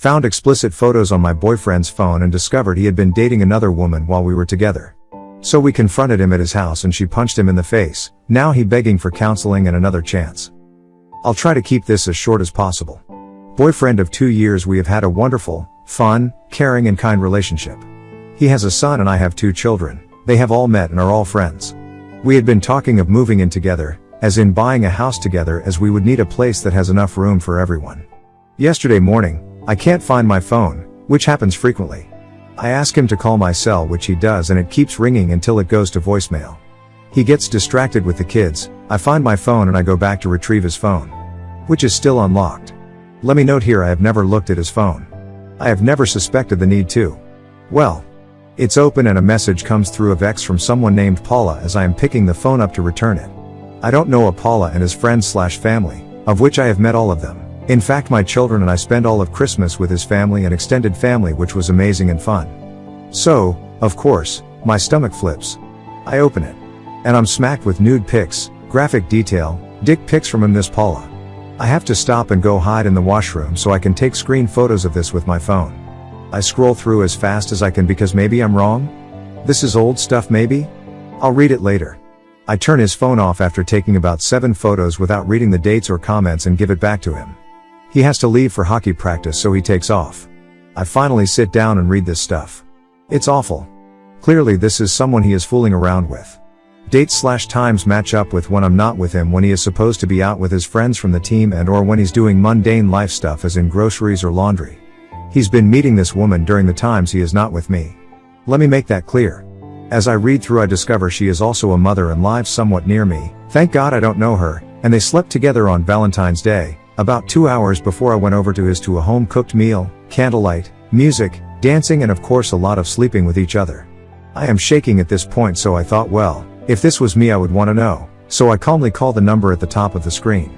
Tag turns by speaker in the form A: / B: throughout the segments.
A: Found explicit photos on my boyfriend's phone and discovered he had been dating another woman while we were together. So we confronted him at his house and she punched him in the face. Now he begging for counseling and another chance. I'll try to keep this as short as possible. Boyfriend of 2 years, we have had a wonderful, fun, caring and kind relationship. He has a son and I have 2 children. They have all met and are all friends. We had been talking of moving in together, as in buying a house together, as we would need a place that has enough room for everyone. Yesterday morning, I can't find my phone, which happens frequently. I ask him to call my cell, which he does, and it keeps ringing until it goes to voicemail. He gets distracted with the kids. I find my phone and I go back to retrieve his phone, which is still unlocked. Let me note here, I have never looked at his phone. I have never suspected the need to. Well, it's open and a message comes through of X from someone named Paula as I am picking the phone up to return it. I don't know a Paula and his friends/family, of which I have met all of them. In fact, my children and I spend all of Christmas with his family and extended family, which was amazing and fun. So, of course, my stomach flips. I open it. And I'm smacked with nude pics, graphic detail, dick pics from him, this Paula. I have to stop and go hide in the washroom so I can take screen photos of this with my phone. I scroll through as fast as I can because maybe I'm wrong? This is old stuff maybe? I'll read it later. I turn his phone off after taking about 7 photos without reading the dates or comments and give it back to him. He has to leave for hockey practice, so he takes off. I finally sit down and read this stuff. It's awful. Clearly this is someone he is fooling around with. Dates/times match up with when I'm not with him, when he is supposed to be out with his friends from the team and or when he's doing mundane life stuff as in groceries or laundry. He's been meeting this woman during the times he is not with me. Let me make that clear. As I read through, I discover she is also a mother and lives somewhat near me. Thank God I don't know her, and they slept together on Valentine's Day, about 2 hours before I went over to his to a home-cooked meal, candlelight, music, dancing and of course a lot of sleeping with each other. I am shaking at this point, so I thought, well, if this was me I would want to know, so I calmly call the number at the top of the screen.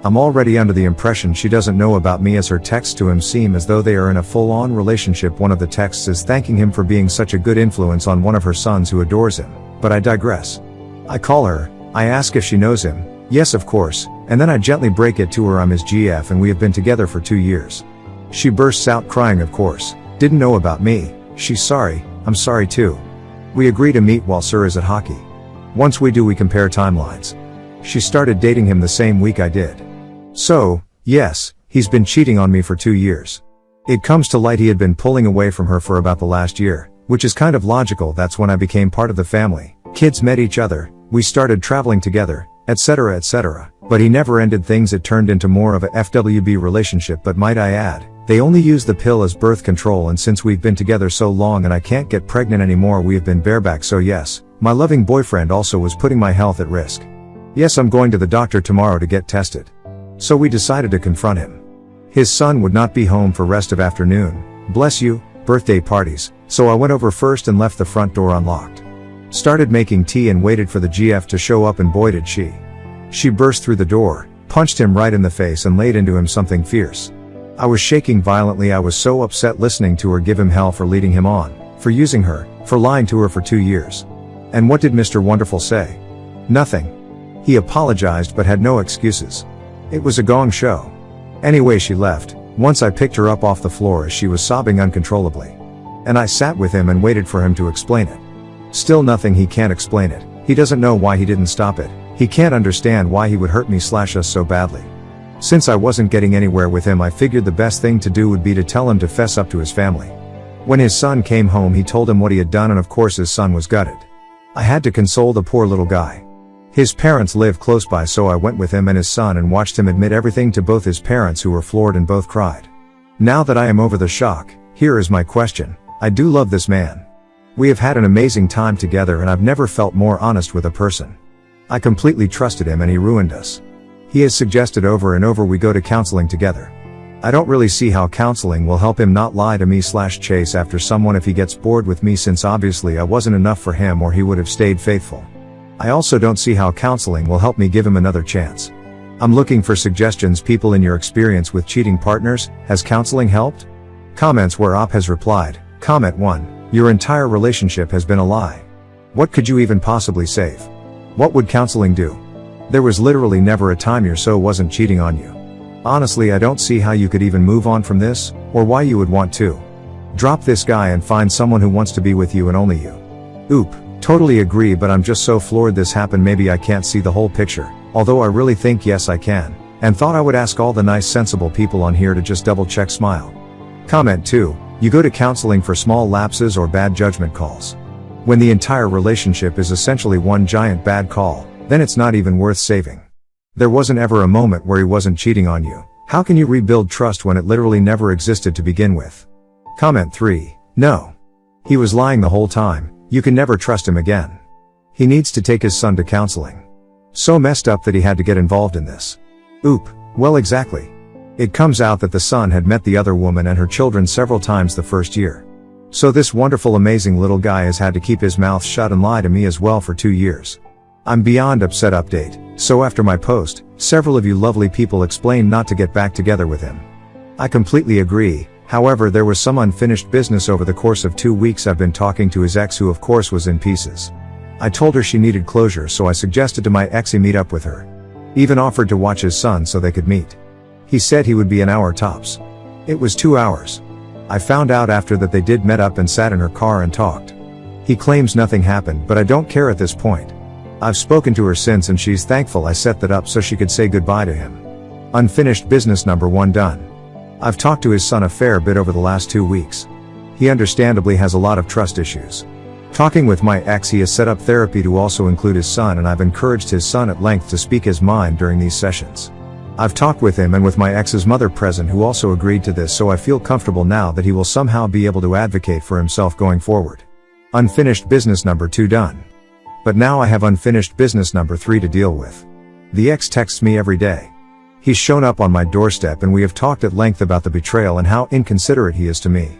A: I'm already under the impression she doesn't know about me, as her texts to him seem as though they are in a full-on relationship. One of the texts is thanking him for being such a good influence on one of her sons who adores him, but I digress. I call her, I ask if she knows him, yes of course, and then I gently break it to her I'm his GF and we have been together for 2 years. She bursts out crying, of course, didn't know about me, she's sorry, I'm sorry too. We agree to meet while Sir is at hockey. Once we do, we compare timelines. She started dating him the same week I did. So, yes, he's been cheating on me for 2 years. It comes to light he had been pulling away from her for about the last year, which is kind of logical. That's when I became part of the family. Kids met each other, we started traveling together, etc., etc. But he never ended things. It turned into more of a FWB relationship, but might I add, they only use the pill as birth control, and since we've been together so long and I can't get pregnant anymore, we have been bareback. So yes, my loving boyfriend also was putting my health at risk. Yes, I'm going to the doctor tomorrow to get tested. So we decided to confront him. His son would not be home for rest of afternoon, bless you, birthday parties, so I went over first and left the front door unlocked. Started making tea and waited for the GF to show up, and boy did she. She burst through the door, punched him right in the face and laid into him something fierce. I was shaking violently. I was so upset listening to her give him hell for leading him on, for using her, for lying to her for 2 years. And what did Mr. Wonderful say? Nothing. He apologized but had no excuses. It was a gong show. Anyway, she left. Once I picked her up off the floor as she was sobbing uncontrollably. And I sat with him and waited for him to explain it. Still nothing. He can't explain it. He doesn't know why he didn't stop it. He can't understand why he would hurt me/us so badly. Since I wasn't getting anywhere with him, I figured the best thing to do would be to tell him to fess up to his family. When his son came home, he told him what he had done, and of course his son was gutted. I had to console the poor little guy. His parents live close by, so I went with him and his son and watched him admit everything to both his parents, who were floored and both cried. Now that I am over the shock, here is my question. I do love this man. We have had an amazing time together and I've never felt more honest with a person. I completely trusted him and he ruined us. He has suggested over and over we go to counseling together. I don't really see how counseling will help him not lie to me/chase after someone if he gets bored with me, since obviously I wasn't enough for him or he would have stayed faithful. I also don't see how counseling will help me give him another chance. I'm looking for suggestions. People, in your experience with cheating partners, has counseling helped? Comments where Op has replied. Comment 1. Your entire relationship has been a lie. What could you even possibly save? What would counseling do? There was literally never a time your so wasn't cheating on you. Honestly, I don't see how you could even move on from this, or why you would want to. Drop this guy and find someone who wants to be with you and only you. Oop, totally agree, but I'm just so floored this happened. Maybe I can't see the whole picture, although I really think yes I can, and thought I would ask all the nice sensible people on here to just double check. Smile. Comment 2, you go to counseling for small lapses or bad judgment calls. When the entire relationship is essentially one giant bad call, then it's not even worth saving. There wasn't ever a moment where he wasn't cheating on you. How can you rebuild trust when it literally never existed to begin with? Comment 3, no. He was lying the whole time. You can never trust him again. He needs to take his son to counseling. So messed up that he had to get involved in this. Oop, well exactly. It comes out that the son had met the other woman and her children several times the first year. So this wonderful amazing little guy has had to keep his mouth shut and lie to me as well for 2 years. I'm beyond upset. Update. So after my post, several of you lovely people explained not to get back together with him. I completely agree. However, there was some unfinished business over the course of 2 weeks. I've been talking to his ex, who of course was in pieces. I told her she needed closure, so I suggested to my ex he meet up with her. Even offered to watch his son so they could meet. He said he would be an hour tops. It was 2 hours. I found out after that they did met up and sat in her car and talked. He claims nothing happened, but I don't care at this point. I've spoken to her since and she's thankful I set that up so she could say goodbye to him. Unfinished business number 1 done. I've talked to his son a fair bit over the last 2 weeks. He understandably has a lot of trust issues. Talking with my ex, he has set up therapy to also include his son, and I've encouraged his son at length to speak his mind during these sessions. I've talked with him and with my ex's mother present, who also agreed to this, so I feel comfortable now that he will somehow be able to advocate for himself going forward. Unfinished business number 2 done. But now I have unfinished business number 3 to deal with. The ex texts me every day. He's shown up on my doorstep and we have talked at length about the betrayal and how inconsiderate he is to me.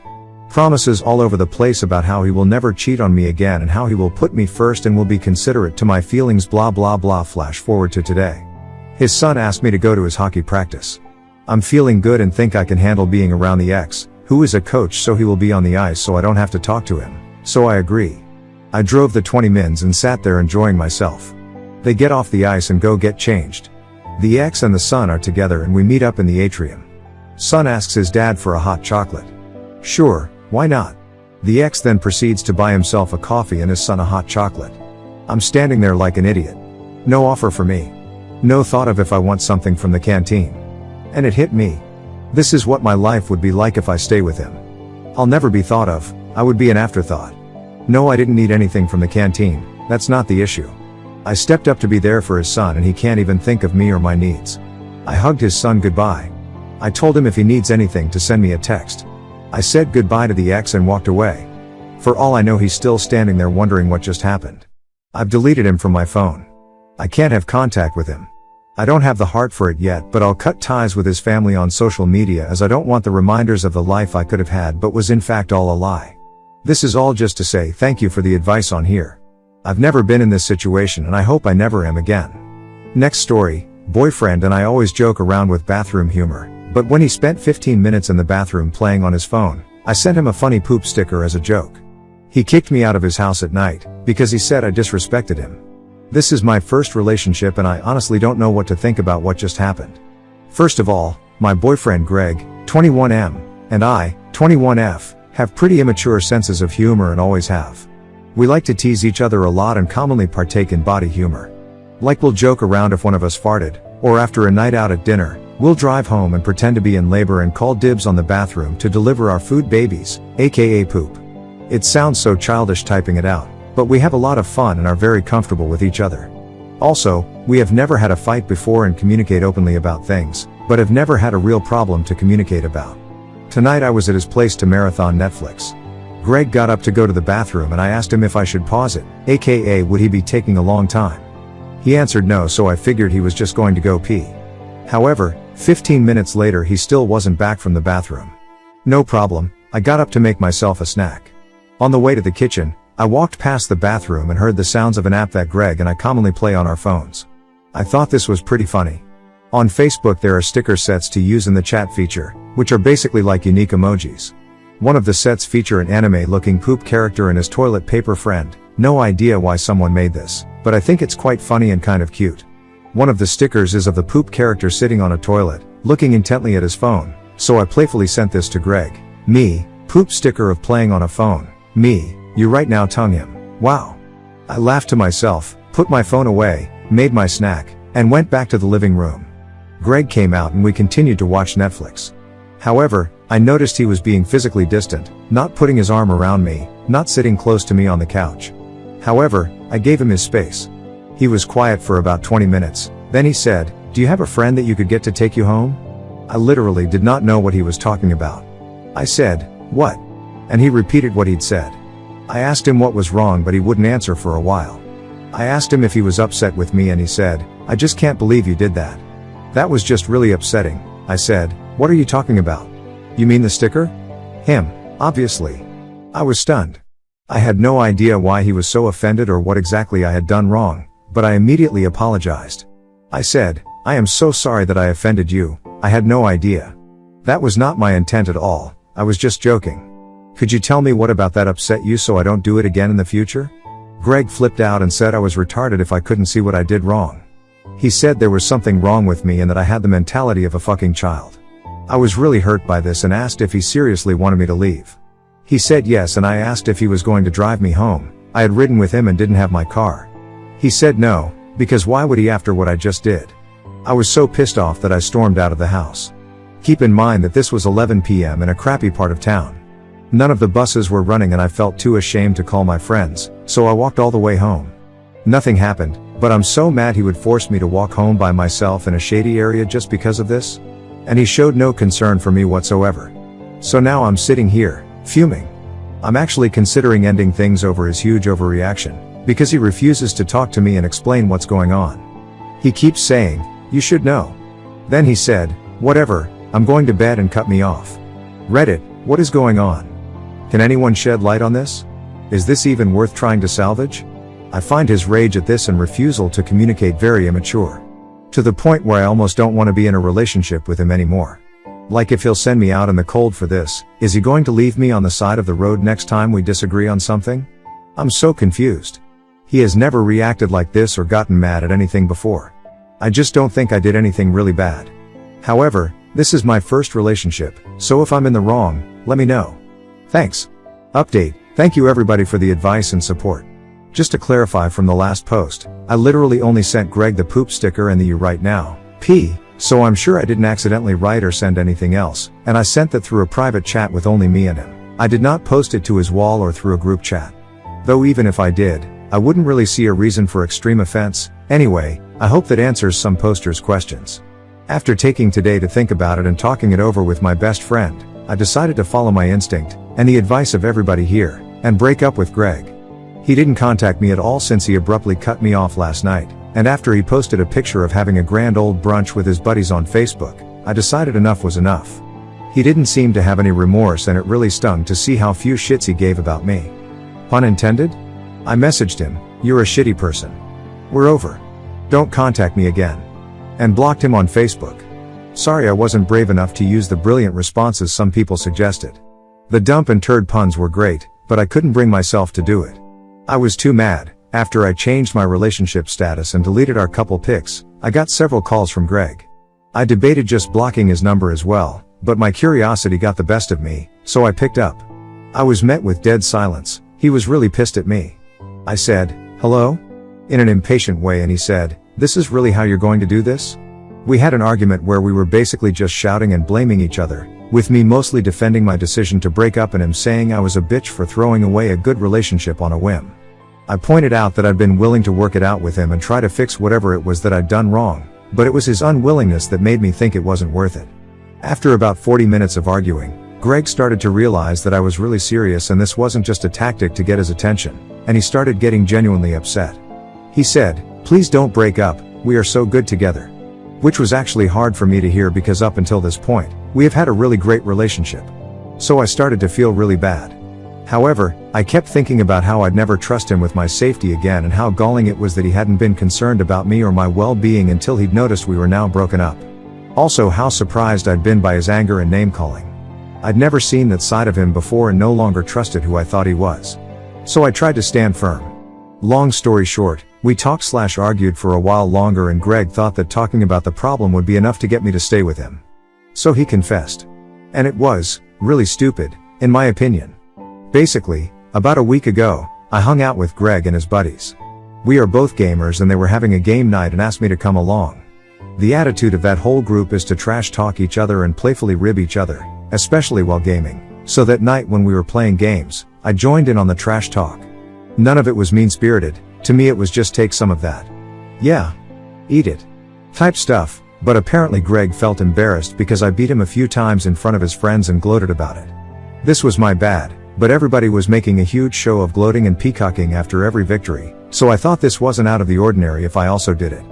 A: Promises all over the place about how he will never cheat on me again and how he will put me first and will be considerate to my feelings, blah blah blah. Flash forward to today. His son asked me to go to his hockey practice. I'm feeling good and think I can handle being around the ex, who is a coach, so he will be on the ice so I don't have to talk to him. So I agree. I drove the 20 mins and sat there enjoying myself. They get off the ice and go get changed. The ex and the son are together and we meet up in the atrium. Son asks his dad for a hot chocolate. Sure, why not? The ex then proceeds to buy himself a coffee and his son a hot chocolate. I'm standing there like an idiot. No offer for me. No thought of if I want something from the canteen. And it hit me. This is what my life would be like if I stay with him. I'll never be thought of, I would be an afterthought. No, I didn't need anything from the canteen, that's not the issue. I stepped up to be there for his son and he can't even think of me or my needs. I hugged his son goodbye. I told him if he needs anything to send me a text. I said goodbye to the ex and walked away. For all I know, he's still standing there wondering what just happened. I've deleted him from my phone. I can't have contact with him. I don't have the heart for it yet, but I'll cut ties with his family on social media, as I don't want the reminders of the life I could have had but was in fact all a lie. This is all just to say thank you for the advice on here. I've never been in this situation and I hope I never am again. Next story. Boyfriend and I always joke around with bathroom humor, but when he spent 15 minutes in the bathroom playing on his phone, I sent him a funny poop sticker as a joke. He kicked me out of his house at night, because he said I disrespected him. This is my first relationship and I honestly don't know what to think about what just happened. First of all, my boyfriend Greg, 21M, and I, 21F, have pretty immature senses of humor and always have. We like to tease each other a lot and commonly partake in body humor. Like we'll joke around if one of us farted, or after a night out at dinner, we'll drive home and pretend to be in labor and call dibs on the bathroom to deliver our food babies, aka poop. It sounds so childish typing it out, but we have a lot of fun and are very comfortable with each other. Also, we have never had a fight before and communicate openly about things, but have never had a real problem to communicate about. Tonight I was at his place to marathon Netflix. Greg got up to go to the bathroom and I asked him if I should pause it, aka would he be taking a long time. He answered no, so I figured he was just going to go pee. However, 15 minutes later he still wasn't back from the bathroom. No problem, I got up to make myself a snack. On the way to the kitchen, I walked past the bathroom and heard the sounds of an app that Greg and I commonly play on our phones. I thought this was pretty funny. On Facebook there are sticker sets to use in the chat feature, which are basically like unique emojis. One of the sets feature an anime-looking poop character and his toilet paper friend. No idea why someone made this, but I think it's quite funny and kind of cute. One of the stickers is of the poop character sitting on a toilet, looking intently at his phone, so I playfully sent this to Greg. Me, poop sticker of playing on a phone. Me, you right now tongue him. Wow. I laughed to myself, put my phone away, made my snack, and went back to the living room. Greg came out and we continued to watch Netflix. However, I noticed he was being physically distant, not putting his arm around me, not sitting close to me on the couch. However, I gave him his space. He was quiet for about 20 minutes, then he said, "Do you have a friend that you could get to take you home?" I literally did not know what he was talking about. I said, "What?" And he repeated what he'd said. I asked him what was wrong, but he wouldn't answer for a while. I asked him if he was upset with me and he said, "I just can't believe you did that. That was just really upsetting." I said, "What are you talking about? You mean the sticker?" Him, obviously. I was stunned. I had no idea why he was so offended or what exactly I had done wrong, but I immediately apologized. I said, "I am so sorry that I offended you, I had no idea. That was not my intent at all, I was just joking. Could you tell me what about that upset you so I don't do it again in the future?" Greg flipped out and said I was retarded if I couldn't see what I did wrong. He said there was something wrong with me and that I had the mentality of a fucking child. I was really hurt by this and asked if he seriously wanted me to leave. He said yes, and I asked if he was going to drive me home. I had ridden with him and didn't have my car. He said no, because why would he after what I just did? I was so pissed off that I stormed out of the house. Keep in mind that this was 11 p.m. in a crappy part of town. None of the buses were running and I felt too ashamed to call my friends, so I walked all the way home. Nothing happened, but I'm so mad he would force me to walk home by myself in a shady area just because of this. And he showed no concern for me whatsoever. So now I'm sitting here, fuming. I'm actually considering ending things over his huge overreaction, because he refuses to talk to me and explain what's going on. He keeps saying, "You should know." Then he said, "Whatever, I'm going to bed," and cut me off. Reddit, what is going on? Can anyone shed light on this? Is this even worth trying to salvage? I find his rage at this and refusal to communicate very immature. To the point where I almost don't want to be in a relationship with him anymore. Like, if he'll send me out in the cold for this, is he going to leave me on the side of the road next time we disagree on something? I'm so confused. He has never reacted like this or gotten mad at anything before. I just don't think I did anything really bad. However, this is my first relationship, so if I'm in the wrong, let me know. Thanks. Update. Thank you everybody for the advice and support. Just to clarify from the last post, I literally only sent Greg the poop sticker and the "you right now" P, so I'm sure I didn't accidentally write or send anything else, and I sent that through a private chat with only me and him. I did not post it to his wall or through a group chat. Though even if I did, I wouldn't really see a reason for extreme offense. Anyway, I hope that answers some posters' questions. After taking today to think about it and talking it over with my best friend, I decided to follow my instinct, and the advice of everybody here, and break up with Greg. He didn't contact me at all since he abruptly cut me off last night, and after he posted a picture of having a grand old brunch with his buddies on Facebook, I decided enough was enough. He didn't seem to have any remorse and it really stung to see how few shits he gave about me. Pun intended? I messaged him, "You're a shitty person. We're over. Don't contact me again." And blocked him on Facebook. Sorry I wasn't brave enough to use the brilliant responses some people suggested. The dump and turd puns were great, but I couldn't bring myself to do it. I was too mad. After I changed my relationship status and deleted our couple pics, I got several calls from Greg. I debated just blocking his number as well, but my curiosity got the best of me, so I picked up. I was met with dead silence. He was really pissed at me. I said, "Hello?" in an impatient way, and he said, "This is really how you're going to do this?" We had an argument where we were basically just shouting and blaming each other, with me mostly defending my decision to break up and him saying I was a bitch for throwing away a good relationship on a whim. I pointed out that I'd been willing to work it out with him and try to fix whatever it was that I'd done wrong, but it was his unwillingness that made me think it wasn't worth it. After about 40 minutes of arguing, Greg started to realize that I was really serious and this wasn't just a tactic to get his attention, and he started getting genuinely upset. He said, "Please don't break up, we are so good together." Which was actually hard for me to hear because up until this point, we have had a really great relationship. So I started to feel really bad. However, I kept thinking about how I'd never trust him with my safety again and how galling it was that he hadn't been concerned about me or my well-being until he'd noticed we were now broken up. Also how surprised I'd been by his anger and name-calling. I'd never seen that side of him before and no longer trusted who I thought he was. So I tried to stand firm. Long story short, We talked/argued for a while longer and Greg thought that talking about the problem would be enough to get me to stay with him. So he confessed. And it was really stupid, in my opinion. Basically, about a week ago, I hung out with Greg and his buddies. We are both gamers and they were having a game night and asked me to come along. The attitude of that whole group is to trash talk each other and playfully rib each other, especially while gaming. So that night when we were playing games, I joined in on the trash talk. None of it was mean-spirited, to me it was just take some of that. Yeah. Eat it. Type stuff, but apparently Greg felt embarrassed because I beat him a few times in front of his friends and gloated about it. This was my bad, but everybody was making a huge show of gloating and peacocking after every victory, so I thought this wasn't out of the ordinary if I also did it.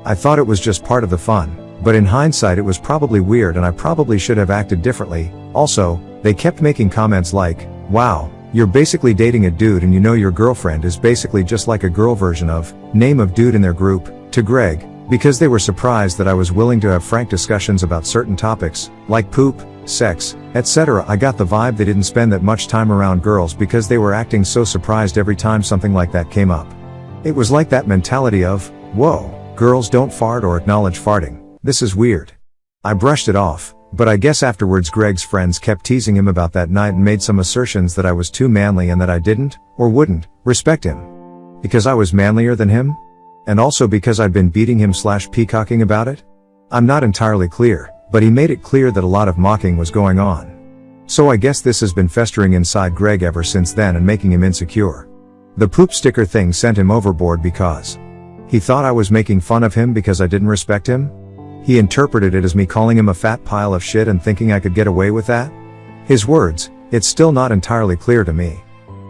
A: I thought it was just part of the fun, but in hindsight it was probably weird and I probably should have acted differently. Also, they kept making comments like, "Wow, you're basically dating a dude and you know your girlfriend is basically just like a girl version of, name of dude in their group," to Greg, because they were surprised that I was willing to have frank discussions about certain topics, like poop, sex, etc. I got the vibe they didn't spend that much time around girls because they were acting so surprised every time something like that came up. It was like that mentality of, whoa, girls don't fart or acknowledge farting, this is weird. I brushed it off, but I guess afterwards Greg's friends kept teasing him about that night and made some assertions that I was too manly and that I didn't, or wouldn't, respect him. Because I was manlier than him? And also because I'd been beating him/peacocking about it? I'm not entirely clear, but he made it clear that a lot of mocking was going on. So I guess this has been festering inside Greg ever since then and making him insecure. The poop sticker thing sent him overboard because he thought I was making fun of him because I didn't respect him? He interpreted it as me calling him a fat pile of shit and thinking I could get away with that? His words, it's still not entirely clear to me.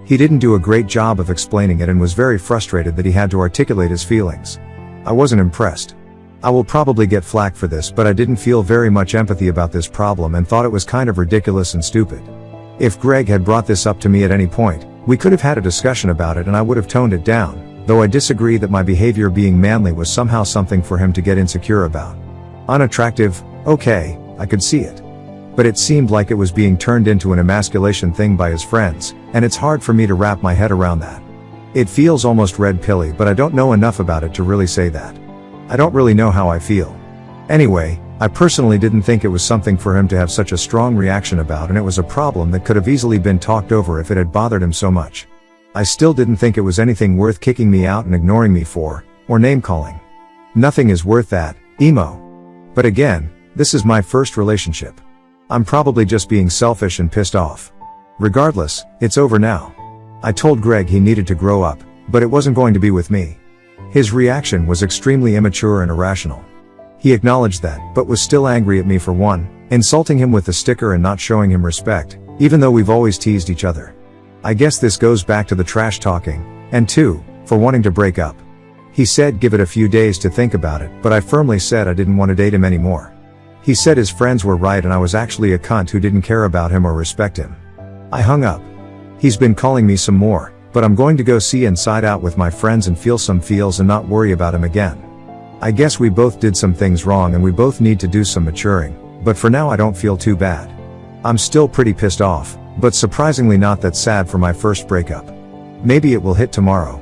A: He didn't do a great job of explaining it and was very frustrated that he had to articulate his feelings. I wasn't impressed. I will probably get flack for this, but I didn't feel very much empathy about this problem and thought it was kind of ridiculous and stupid. If Greg had brought this up to me at any point, we could have had a discussion about it and I would have toned it down, though I disagree that my behavior being manly was somehow something for him to get insecure about. Unattractive, okay, I could see it. But it seemed like it was being turned into an emasculation thing by his friends, and it's hard for me to wrap my head around that. It feels almost red pilly, but I don't know enough about it to really say that. I don't really know how I feel. Anyway, I personally didn't think it was something for him to have such a strong reaction about, and it was a problem that could have easily been talked over if it had bothered him so much. I still didn't think it was anything worth kicking me out and ignoring me for, or name-calling. Nothing is worth that, emo. But again, this is my first relationship. I'm probably just being selfish and pissed off. Regardless, it's over now. I told Greg he needed to grow up, but it wasn't going to be with me. His reaction was extremely immature and irrational. He acknowledged that, but was still angry at me for one, insulting him with the sticker and not showing him respect, even though we've always teased each other. I guess this goes back to the trash talking, and two, for wanting to break up. He said give it a few days to think about it, but I firmly said I didn't want to date him anymore. He said his friends were right and I was actually a cunt who didn't care about him or respect him. I hung up. He's been calling me some more, but I'm going to go see Inside Out with my friends and feel some feels and not worry about him again. I guess we both did some things wrong and we both need to do some maturing, but for now I don't feel too bad. I'm still pretty pissed off, but surprisingly not that sad for my first breakup. Maybe it will hit tomorrow.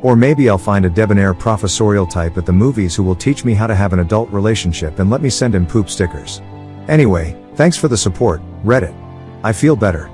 A: Or maybe I'll find a debonair professorial type at the movies who will teach me how to have an adult relationship and let me send him poop stickers. Anyway, thanks for the support, Reddit. I feel better.